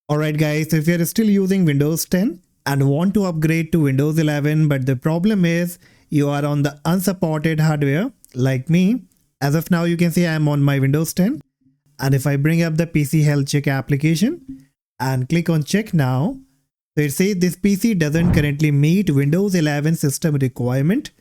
Alright guys, if you're still using Windows 10 and want to upgrade to Windows 11, but the problem is you are on the unsupported hardware like me. As of now, you can see I'm on my Windows 10. And if I bring up the PC health check application and click on check now, so it says this PC doesn't currently meet Windows 11 system requirement.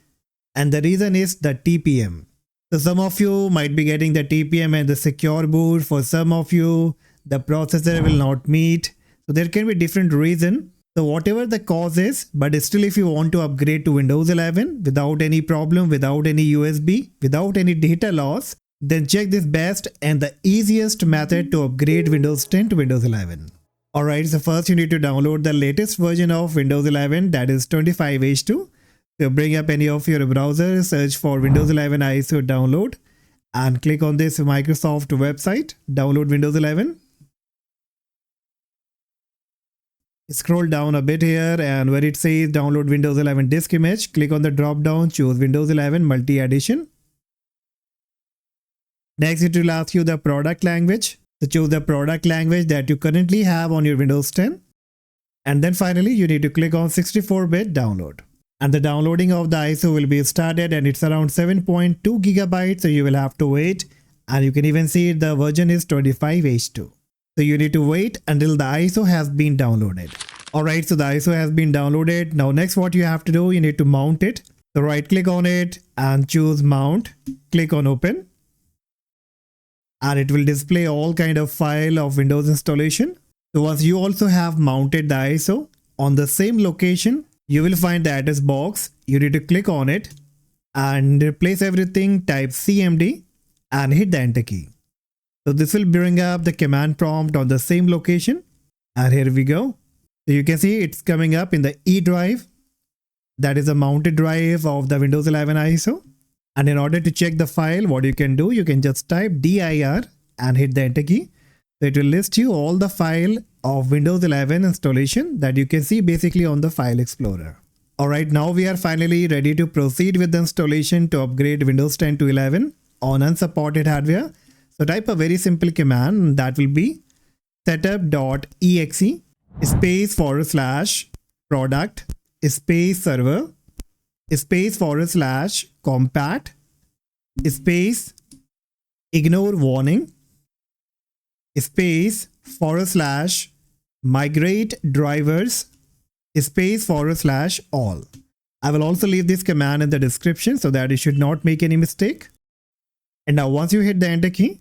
And the reason is the TPM. So some of you might be getting the TPM and the secure boot. For some of you, the processor will not meet. So there can be different reason. So whatever the cause is, but still if you want to upgrade to Windows 11 without any problem, without any USB, without any data loss, then check this best and the easiest method to upgrade Windows 10 to Windows 11. Alright, so first you need to download the latest version of Windows 11, that is 25H2. So bring up any of your browsers, search for Windows 11 ISO download and click on this Microsoft website, download Windows 11. Scroll down a bit here and where it says download Windows 11 disk image, click on the drop down, choose Windows 11 multi-edition. Next it will ask you the product language. So choose the product language that you currently have on your Windows 10. And then finally you need to click on 64-bit download. And the downloading of the ISO will be started and it's around 7.2 gigabytes. So you will have to wait, and you can even see the version is 25H2. So you need to wait until the ISO has been downloaded. Alright, so the ISO has been downloaded. Now next what you have to do, you need to mount it. So right click on it and choose mount. Click on open. And it will display all kind of file of Windows installation. So once you also have mounted the ISO on the same location, you will find the address box. You need to click on it and replace everything, type CMD and hit the enter key. So this will bring up the command prompt on the same location. And here we go. So you can see it's coming up in the E drive. That is a mounted drive of the Windows 11 ISO. And in order to check the file, what you can do, you can just type dir and hit the enter key. So it will list you all the file of Windows 11 installation that you can see basically on the file explorer. Alright, now we are finally ready to proceed with the installation to upgrade Windows 10 to 11 on unsupported hardware. So type a very simple command that will be setup.exe space / product space server space / Compat space IgnoreWarning space / MigrateDrivers space / all. I will also leave this command in the description so that you should not make any mistake. And now once you hit the enter key,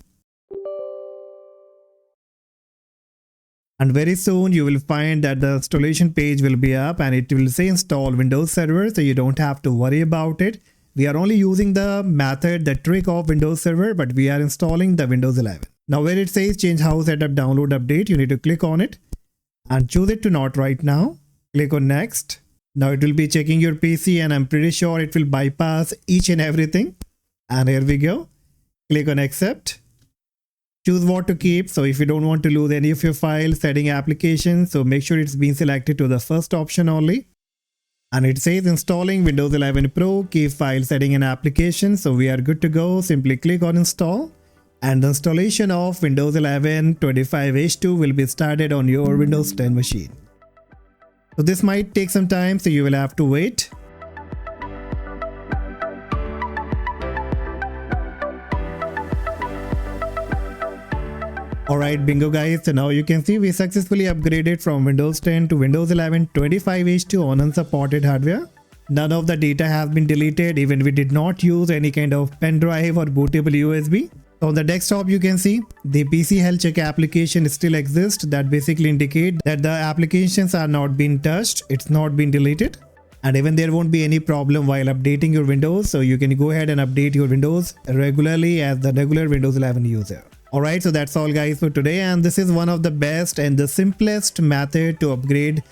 and very soon you will find that the installation page will be up and it will say install Windows Server, so you don't have to worry about it. We are only using the method, the trick of Windows Server, but we are installing the Windows 11. Now where it says change house setup download update, you need to click on it and choose it to not right now. Click on next. Now it will be checking your PC and I'm pretty sure it will bypass each and everything. And here we go. Click on accept. Choose what to keep. So if you don't want to lose any of your files, setting applications, so make sure it's been selected to the first option only. And it says installing Windows 11 Pro, keep file setting and application. So we are good to go. Simply click on install and the installation of Windows 11 25H2 will be started on your Windows 10 machine. So this might take some time, so you will have to wait. Alright, bingo guys, so now you can see we successfully upgraded from Windows 10 to Windows 11 25H2 on unsupported hardware. None of the data has been deleted, even we did not use any kind of pen drive or bootable USB. So on the desktop you can see the PC health check application still exists, that basically indicate that the applications are not being touched, it's not been deleted. And even there won't be any problem while updating your Windows, so you can go ahead and update your Windows regularly as the regular Windows 11 user. Alright, so that's all guys for today, and this is one of the best and the simplest method to upgrade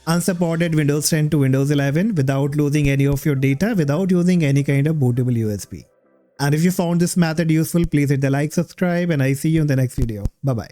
unsupported Windows 10 to Windows 11 without losing any of your data, without using any kind of bootable USB. And if you found this method useful, please hit the like, subscribe, and I see you in the next video. Bye bye.